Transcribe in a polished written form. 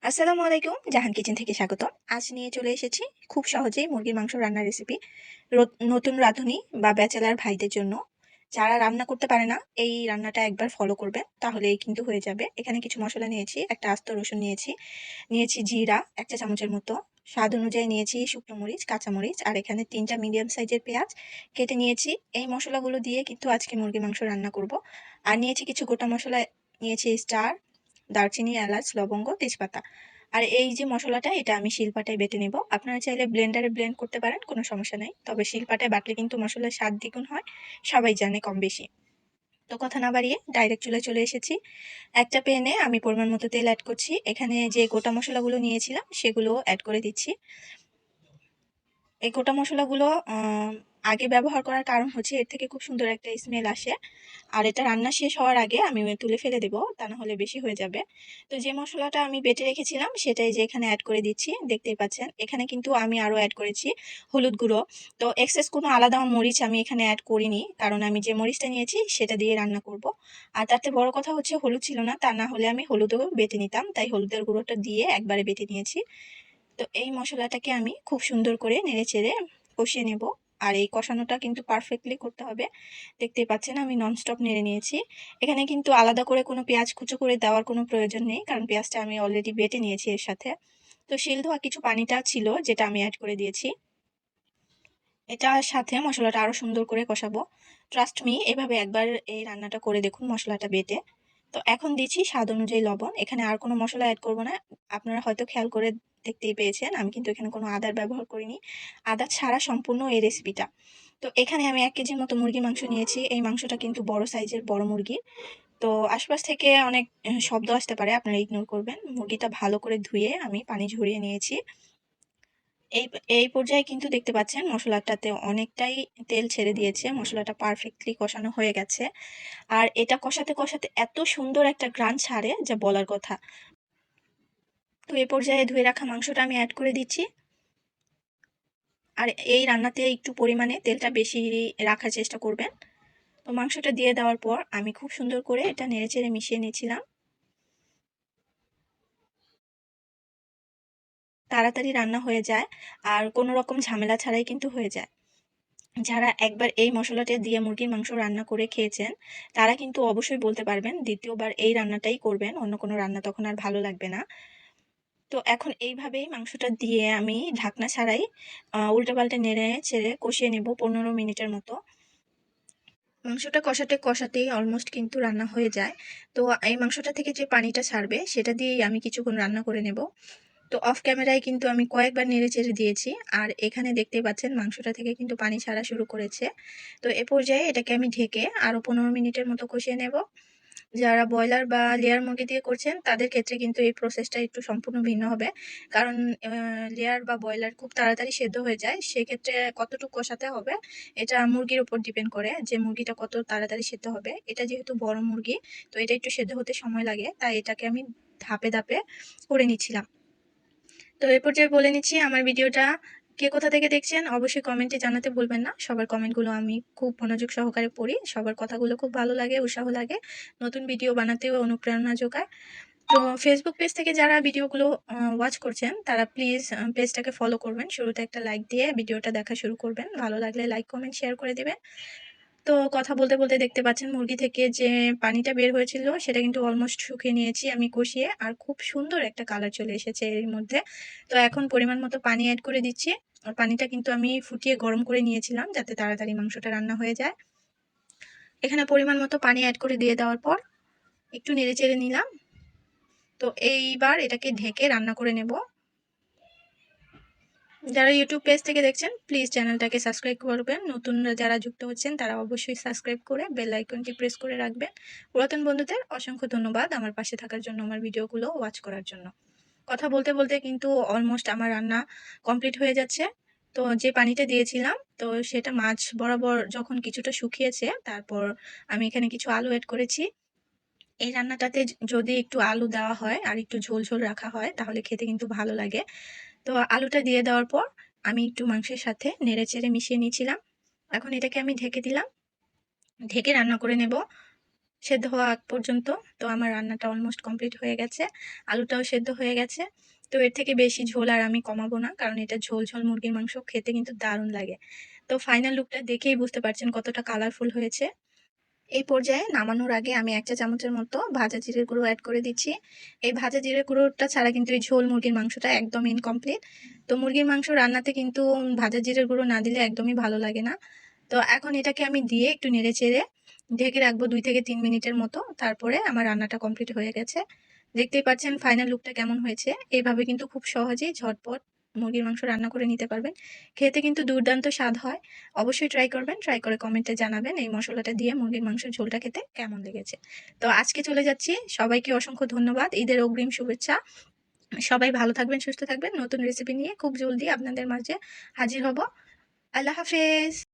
আসসালামু আলাইকুম, জাহান কিচেন থেকে স্বাগত। আজ নিয়ে চলে এসেছি খুব সহজেই মুরগির মাংস রান্নার রেসিপি। নতুন রাঁধুনি বা ব্যাচেলার ভাইদের জন্য, যারা রান্না করতে পারে না, এই রান্নাটা একবার ফলো করবেন, তাহলেই কিন্তু হয়ে যাবে। এখানে কিছু মশলা নিয়েছি, একটা আস্ত রসুন নিয়েছি জিরা 1 চা চামচের মতো, স্বাদ অনুযায়ী নিয়েছি শুকনো মরিচ, কাঁচামরিচ, আর এখানে 3টা মিডিয়াম সাইজের পেঁয়াজ কেটে নিয়েছি। এই মশলাগুলো দিয়ে কিন্তু আজকে মুরগির মাংস রান্না করব। আর নিয়েছি কিছু গোটা মশলা, নিয়েছি স্টার, দারচিনি, এলাচ, লবঙ্গ, তেজপাতা। আর এই যে মশলাটা, এটা আমি শিলপাটায় বেটে নেব। আপনারা চাইলে ব্লেন্ডারে ব্লেন্ড করতে পারেন, কোনো সমস্যা নাই, তবে শিলপাটায় বাটলে কিন্তু মশলার স্বাদ দ্বিগুণ হয়, সবাই জানে কম বেশি। তো কথা না বাড়িয়ে ডাইরেক্ট চুলায় চলে এসেছি। একটা প্যানে আমি পরিমাণ মতো তেল অ্যাড করছি। এখানে যে গোটা মশলাগুলো নিয়েছিলাম সেগুলো অ্যাড করে দিচ্ছি। এই গোটা মশলাগুলো আগে ব্যবহার করার কারণ হচ্ছে এর থেকে খুব সুন্দর একটা স্মেল আসে। আর এটা রান্না শেষ হওয়ার আগে আমি তুলে ফেলে দেবো, তা না হলে বেশি হয়ে যাবে। তো যে মশলাটা আমি বেটে রেখেছিলাম সেটাই যে এখানে অ্যাড করে দিচ্ছি, দেখতেই পাচ্ছেন। এখানে কিন্তু আমি আরও অ্যাড করেছি হলুদ গুঁড়ো। তো এক্সেস কোনো আলাদা মরিচ আমি এখানে অ্যাড করিনি, কারণ আমি যে মরিচটা নিয়েছি সেটা দিয়ে রান্না করব। আর তাতে বড় কথা হচ্ছে হলুদ ছিল না, তা না হলে আমি হলুদও বেটে নিতাম, তাই হলুদের গুঁড়োটা দিয়ে একবারে বেটে নিয়েছি। তো এই মশলাটাকে আমি খুব সুন্দর করে নেড়েচেড়ে কষিয়ে নেব। আর এই কষানোটা কিন্তু পারফেক্টলি করতে হবে। দেখতেই পাচ্ছেন আমি ননস্টপ নেড়ে নিয়েছি। এখানে কিন্তু আলাদা করে কোনো পেঁয়াজ কুচো করে দেওয়ার কোনো প্রয়োজন নেই, কারণ পেঁয়াজটা আমি অলরেডি বেটে নিয়েছি এর সাথে। তো শিল ধোয়া কিছু পানিটা ছিল, যেটা আমি অ্যাড করে দিয়েছি। এটার সাথে মশলাটা আরো সুন্দর করে কষাবো। ট্রাস্ট মি, এভাবে একবার এই রান্নাটা করে দেখুন মশলাটা বেটে। তো এখন দিচ্ছি স্বাদ অনুযায়ী লবণ। এখানে আর কোনো মশলা অ্যাড করব না। আপনারা হয়তো খেয়াল করে দেখতেই পেয়েছেন, আমি কিন্তু এখানে কোনো আদার ব্যবহার করিনি। আদা ছাড়া সম্পূর্ণ এই রেসিপিটা। তো এখানে আমি 1 কেজির মতো মুরগির মাংস নিয়েছি। এই মাংসটা কিন্তু বড় সাইজের, বড় মুরগি। তো আশপাশ থেকে অনেক শব্দ আসতে পারে, আপনারা ইগনোর করবেন। মুরগিটা ভালো করে ধুয়ে আমি পানি ঝরিয়ে নিয়েছি। এই এই পর্যায়ে কিন্তু দেখতে পাচ্ছেন মশলাটাতে অনেকটাই তেল ছেড়ে দিয়েছে, মশলাটা পারফেক্টলি কষানো হয়ে গেছে। আর এটা কষাতে কষাতে এত সুন্দর একটা ঘ্রাণ ছাড়ে, যা বলার কথা। তো এই পর্যায়ে ধুয়ে রাখা মাংসটা আমি অ্যাড করে দিচ্ছি। আর এই রান্নাতে একটু পরিমাণে তেলটা বেশি রাখার চেষ্টা করবেন। তো মাংসটা দিয়ে দেওয়ার পর আমি খুব সুন্দর করে এটা নেড়েচেড়ে মিশিয়ে নিয়েছিলাম। তাড়াতাড়ি রান্না হয়ে যায়, আর কোনো রকম ঝামেলা ছাড়াই কিন্তু হয়ে যায়। যারা একবার এই মশলাটা দিয়ে মুরগির মাংস রান্না করে খেয়েছেন, তারা কিন্তু অবশ্যই বলতে পারবেন দ্বিতীয়বার এই রান্নাটাই করবেন, অন্য কোনো রান্না তখন আর ভালো লাগবে না। তো এখন এইভাবেই মাংসটা দিয়ে আমি ঢাকনা ছাড়াই উল্টাপাল্টা নেড়ে ছেড়ে কষিয়ে নেব 15 মিনিটের মতো। মাংসটা কষাতে কষাতেই অলমোস্ট কিন্তু রান্না হয়ে যায়। তো এই মাংসটা থেকে যে পানিটা ছাড়বে সেটা দিয়েই আমি কিছুক্ষণ রান্না করে নেব। তো অফ ক্যামেরায় কিন্তু আমি কয়েকবার নেড়েচেড়ে দিয়েছি। আর এখানে দেখতেই পাচ্ছেন মাংসটা থেকে কিন্তু পানি ছাড়া শুরু করেছে। তো এ পর্যায়ে এটাকে আমি ঢেকে আরো 15 মিনিটের মতো কষিয়ে নেব। যারা ব্রয়লার বা লেয়ার মুরগি দিয়ে করছেন তাদের ক্ষেত্রে কিন্তু এই প্রসেসটা একটু সম্পূর্ণ ভিন্ন হবে। কারণ লেয়ার বা ব্রয়লার খুব তাড়াতাড়ি সেদ্ধ হয়ে যায়। সেক্ষেত্রে কতটুকু কষাতে হবে এটা মুরগির উপর ডিপেন্ড করে, যে মুরগিটা কত তাড়াতাড়ি সেদ্ধ হবে। এটা যেহেতু বড় মুরগি, তো এটা একটু সেদ্ধ হতে সময় লাগে, তাই এটাকে আমি ধাপে ধাপে করে নিচ্ছিলাম। তো এই পর্যায়ে বলে নিচ্ছি, আমার ভিডিওটা কে কোথা থেকে দেখছেন অবশ্যই কমেন্টে জানাতে ভুলবেন না। সবার কমেন্টগুলো আমি খুব মনোযোগ সহকারে পড়ি, সবার কথাগুলো খুব ভালো লাগে, উৎসাহ লাগে, নতুন ভিডিও বানাতেও অনুপ্রেরণা যোগায়। তো ফেসবুক পেজ থেকে যারা ভিডিওগুলো ওয়াচ করছেন তারা প্লিজ পেজটাকে ফলো করবেন, শুরুতে একটা লাইক দিয়ে ভিডিওটা দেখা শুরু করবেন, ভালো লাগলে লাইক কমেন্ট শেয়ার করে দিবেন। তো কথা বলতে বলতে দেখতে পাচ্ছেন মুরগি থেকে যে পানিটা বের হয়েছিল সেটা কিন্তু অলমোস্ট শুকিয়ে নিয়েছি আমি কষিয়ে, আর খুব সুন্দর একটা কালার চলে এসেছে এর মধ্যে। তো এখন পরিমাণ মতো পানি অ্যাড করে দিচ্ছি। আর পানিটা কিন্তু আমি ফুটিয়ে গরম করে নিয়েছিলাম যাতে তাড়াতাড়ি মাংসটা রান্না হয়ে যায়। এখানে পরিমাণ মতো পানি অ্যাড করে দিয়ে দেওয়ার পর একটু নেড়ে চেড়ে নিলাম। তো এইবার এটাকে ঢেকে রান্না করে নেব। যারা ইউটিউব পেজ থেকে দেখছেন প্লিজ চ্যানেলটাকে সাবস্ক্রাইব করবেন, নতুনরা যারা যুক্ত হচ্ছেন তারা অবশ্যই সাবস্ক্রাইব করে বেল আইকনটি প্রেস করে রাখবেন। পুরাতন বন্ধুদের অসংখ্য ধন্যবাদ আমার পাশে থাকার জন্য, আমার ভিডিওগুলো ওয়াচ করার জন্য। কথা বলতে বলতে কিন্তু অলমোস্ট আমার রান্না কমপ্লিট হয়ে যাচ্ছে। তো যে পানিটা দিয়েছিলাম তো সেটা মাছ বরাবর যখন কিছুটা শুকিয়েছে, তারপর আমি এখানে কিছু আলু অ্যাড করেছি। এই রান্নাটাতে যদি একটু আলু দেওয়া হয় আর একটু ঝোল ঝোল রাখা হয় তাহলে খেতে কিন্তু ভালো লাগে। তো আলুটা দিয়ে দেওয়ার পর আমি একটু মাংসের সাথে নেড়েচেড়ে মিশিয়ে নিয়েছিলাম। এখন এটাকে আমি ঢেকে দিলাম, ঢেকে রান্না করে নেব। সেদ্ধ হওয়া আগ পর্যন্ত। তো আমার রান্নাটা অলমোস্ট কমপ্লিট হয়ে গেছে, আলুটাও সেদ্ধ হয়ে গেছে। তো এর থেকে বেশি ঝোল আর আমি কমাবো না, কারণ এটা ঝোল ঝোল মুরগির মাংস খেতে কিন্তু দারুণ লাগে। তো ফাইনাল লুকটা দেখেই বুঝতে পারছেন কতটা কালারফুল হয়েছে। এই পর্যায়ে নামানোর আগে আমি 1 চা চামচের মতো ভাজা জিরের গুঁড়ো অ্যাড করে দিচ্ছি। এই ভাজা জিরের গুঁড়োটা ছাড়া কিন্তু এই ঝোল মুরগির মাংসটা একদম ইনকমপ্লিট। তো মুরগির মাংস রান্নাতে কিন্তু ভাজা জিরের গুঁড়ো না দিলে একদমই ভালো লাগে না। তো এখন এটাকে আমি দিয়ে একটু নেড়েচেড়ে ঢেকে রাখবো 2 থেকে 3 মিনিটের মতো। তারপরে আমার রান্নাটা কমপ্লিট হয়ে গেছে। দেখতেই পাচ্ছেন ফাইনাল লুকটা কেমন হয়েছে। এইভাবে কিন্তু খুব সহজেই ঝটপট মুরগির মাংস রান্না করে নিতে পারবেন। খেতে কিন্তু দুর্দান্ত স্বাদ হয়। অবশ্যই ট্রাই করবেন। ট্রাই করে কমেন্টে জানাবেন এই মসলাটা দিয়ে মুরগির মাংসের ঝোলটা খেতে কেমন লেগেছে। তো আজকে চলে যাচ্ছি। সবাইকে অসংখ্য ধন্যবাদ। ঈদের অগ্রিম শুভেচ্ছা। সবাই ভালো থাকবেন, সুস্থ থাকবেন। নতুন রেসিপি নিয়ে খুব জলদি আপনাদের মাঝে হাজির হব। আল্লাহ হাফেজ।